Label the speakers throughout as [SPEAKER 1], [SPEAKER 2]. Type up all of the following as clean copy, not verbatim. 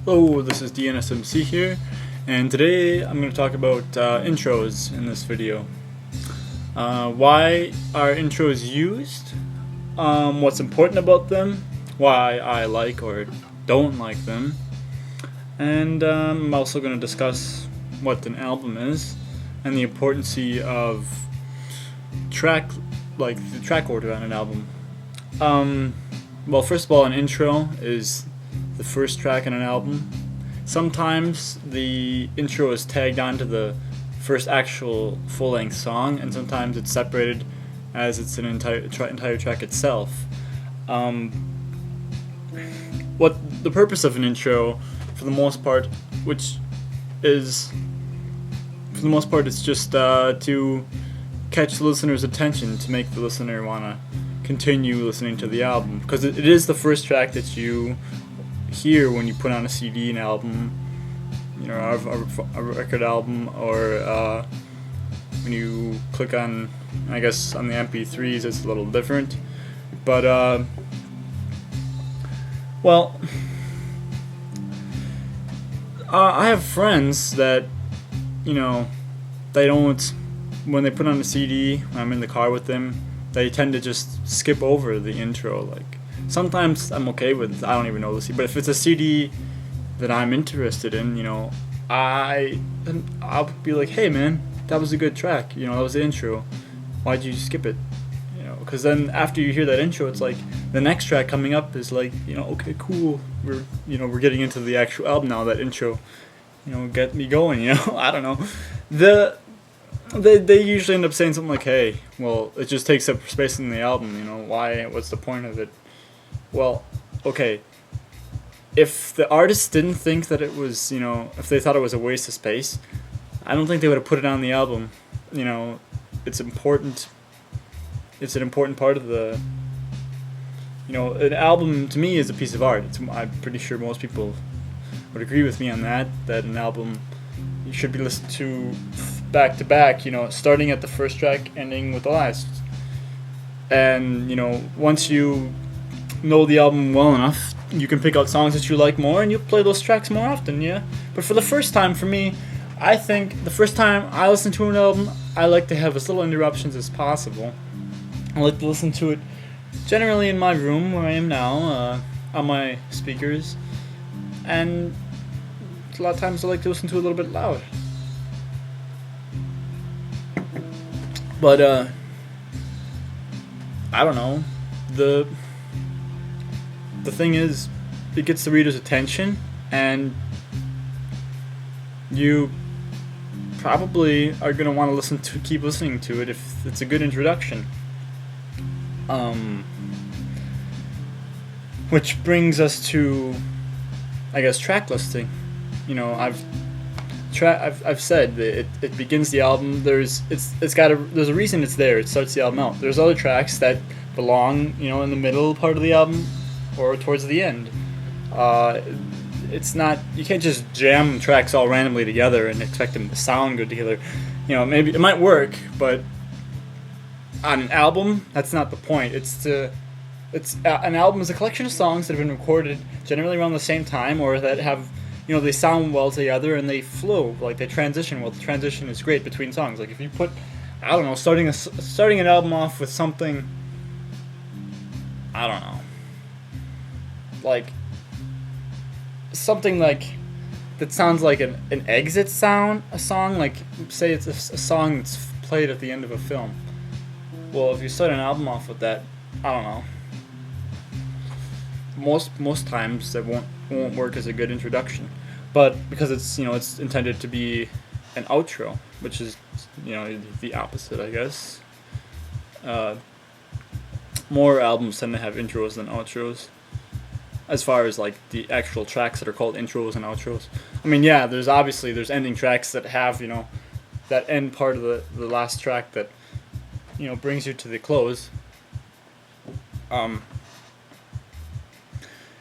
[SPEAKER 1] Hello, this is DNSMC here, and today I'm going to talk about intros in this video. Why are intros used, what's important about them, why I like or don't like them, and I'm also going to discuss what an album is and the importance of the track order on an album. Well, first of all, an intro is the first track in an album. Sometimes the intro is tagged onto the first actual full-length song, and sometimes it's separated as it's an entire track itself. What the purpose of an intro, for the most part, it's just to catch the listener's attention, to make the listener want to continue listening to the album, because it is the first track that you hear when you put on a CD, an album, a record album, or when you click on, I guess on the MP3s it's a little different, but well, I have friends that, they don't, when they put on a CD, when I'm in the car with them, they tend to just skip over the intro. Like, sometimes I'm okay with, I don't even know the CD, but if it's a CD that I'm interested in, I'll be like, hey man, that was a good track, that was the intro, why'd you skip it? Because then after you hear that intro, it's like the next track coming up is like, okay, cool, we're getting into the actual album now. That intro, get me going, I don't know. They usually end up saying something like, hey, well, it just takes up space in the album, why, what's the point of it? Well, okay, if the artist didn't think that it was, if they thought it was a waste of space, I don't think they would have put it on the album. It's important. It's an important part of the, an album to me is a piece of art. I'm pretty sure most people would agree with me on that an album should be listened to back to back, starting at the first track, ending with the last. And, once you know the album well enough, you can pick out songs that you like more and you play those tracks more often, yeah? But for the first time, for me, I think the first time I listen to an album, I like to have as little interruptions as possible. I like to listen to it generally in my room where I am now, on my speakers, and a lot of times I like to listen to it a little bit loud. But I don't know, the thing is, it gets the reader's attention, and you probably are going to want to keep listening to it if it's a good introduction. Which brings us to, I guess, track listing. I've said that it begins the album. There's a reason it's there. It starts the album out. There's other tracks that belong, in the middle part of the album or towards the end. It's not, you can't just jam tracks all randomly together and expect them to sound good together. Maybe it might work, but on an album, that's not the point. An album is a collection of songs that have been recorded generally around the same time, or that have, they sound well together and they flow, like they transition well. The transition is great between songs. Like if you put, I don't know, starting an album off with something, I don't know, like something like that sounds like an exit sound, a song, like say it's a song that's played at the end of a film. Well, if you start an album off with that, I don't know, most times that won't work as a good introduction. But because it's intended to be an outro, which is the opposite, I guess. More albums tend to have intros than outros, as far as like the actual tracks that are called intros and outros. I mean, yeah, there's ending tracks that have that end part of the last track that brings you to the close.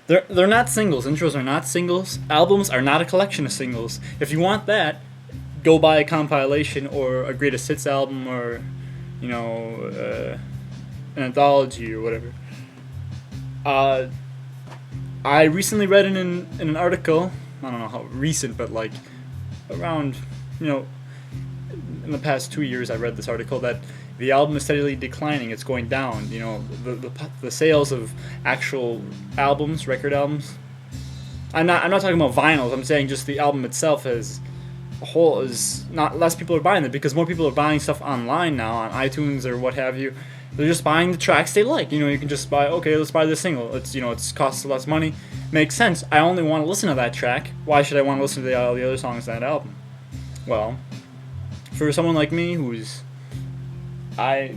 [SPEAKER 1] They're not singles. Intros are not singles. Albums are not a collection of singles. If you want that, go buy a compilation or a greatest hits album, or an anthology or whatever. I recently read in an article I don't know how recent, but like around, you know, in the past 2 years, I read this article that the album is steadily declining. It's going down. You know, the sales of actual albums, record albums. I'm not talking about vinyls. I'm saying just the album itself as a whole is not, less people are buying it because more people are buying stuff online now on iTunes or what have you. They're just buying the tracks they like. You know, you can just buy, okay, let's buy this single. It's, you know, it's costs less money. Makes sense. I only want to listen to that track. Why should I want to listen to all the other songs in that album? Well, for someone like me who's, I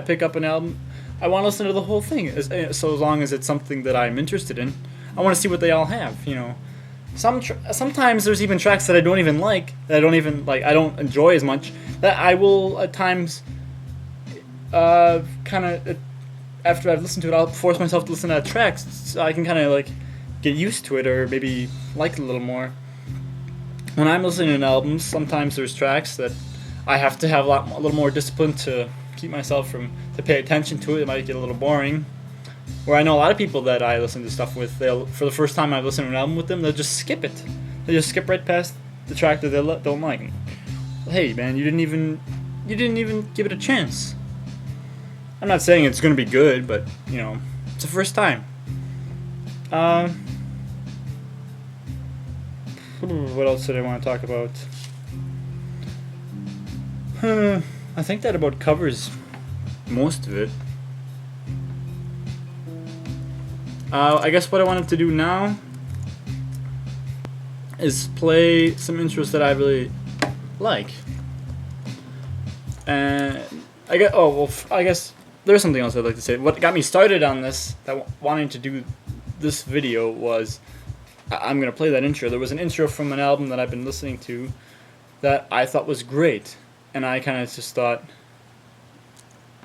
[SPEAKER 1] pick up an album, I want to listen to the whole thing. So as long as it's something that I'm interested in, I want to see what they all have, you know. Sometimes there's even tracks that I don't even like, I don't enjoy as much, that I will at times kind of, after I've listened to it, I'll force myself to listen to that track so I can kind of like get used to it or maybe like it a little more. When I'm listening to albums, sometimes there's tracks that I have to have a little more discipline to keep myself to pay attention to it. It might get a little boring. Where I know a lot of people that I listen to stuff with, for the first time I've listened to an album with them, they'll just skip it. They just skip right past the track that they don't like. Hey man, you didn't even give it a chance. I'm not saying it's gonna be good, but you know, it's the first time. What else did I want to talk about? I think that about covers most of it. I guess what I wanted to do now is play some intros that I really like. And I guess there's something else I'd like to say. What got me started on this, wanting to do this video, was I'm gonna play that intro. There was an intro from an album that I've been listening to that I thought was great, and I kind of just thought,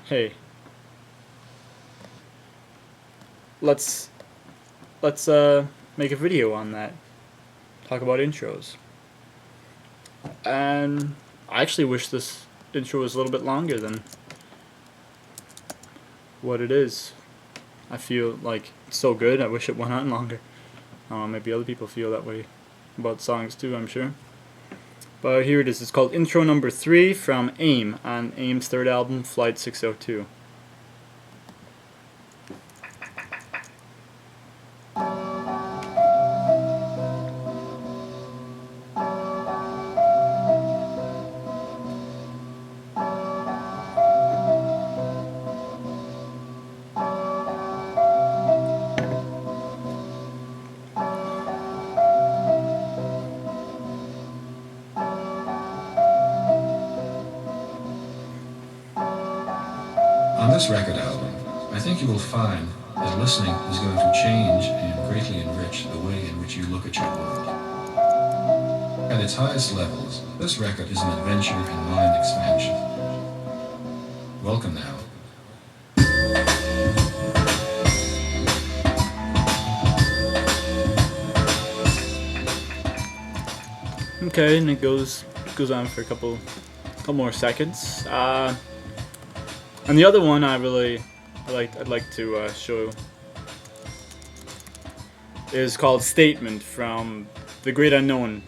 [SPEAKER 1] hey, let's make a video on that, talk about intros. And I actually wish this intro was a little bit longer than what it is. I feel like it's so good, I wish it went on longer. Maybe other people feel that way about songs too, I'm sure. But here it is. It's called Intro Number 3 from AIM on AIM's third album, Flight 602.
[SPEAKER 2] On this record album, I think you will find that listening is going to change and greatly enrich the way in which you look at your world. At its highest levels, this record is an adventure in mind expansion. Welcome now.
[SPEAKER 1] Okay, and it goes on for a couple more seconds. And the other one I'd like to show is called Statement from the Great Unknown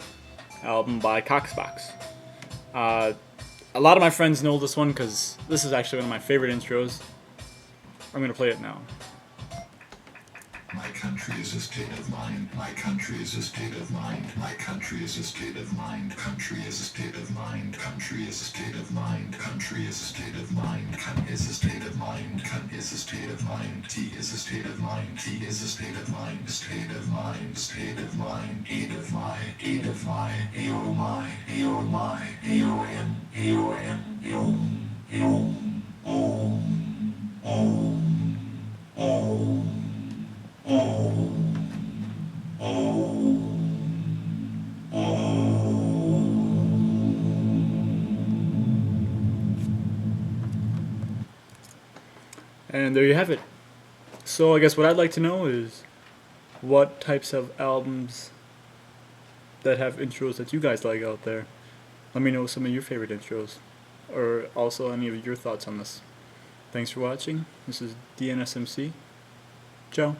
[SPEAKER 1] album by Coxbox. A lot of my friends know this one because this is actually one of my favorite intros. I'm gonna play it now.
[SPEAKER 3] My country is a state of mind. My country is a state of mind. My country is a state of mind. Country is a state of mind. Country is a state of mind. Country is a state of mind. Cunt is a state of mind. Cunt is a state of mind. T is a state of mind. T is a state of mind. State of mind. State of mind. Eight of my. Eight of my. Eo my. Eo my. Eom. Eom. Eom. Eom. Om. Om. Om. Oh, oh, oh.
[SPEAKER 1] And there you have it. So I guess what I'd like to know is what types of albums that have intros that you guys like out there. Let me know some of your favorite intros, or also any of your thoughts on this. Thanks for watching. This is DNSMC. Ciao.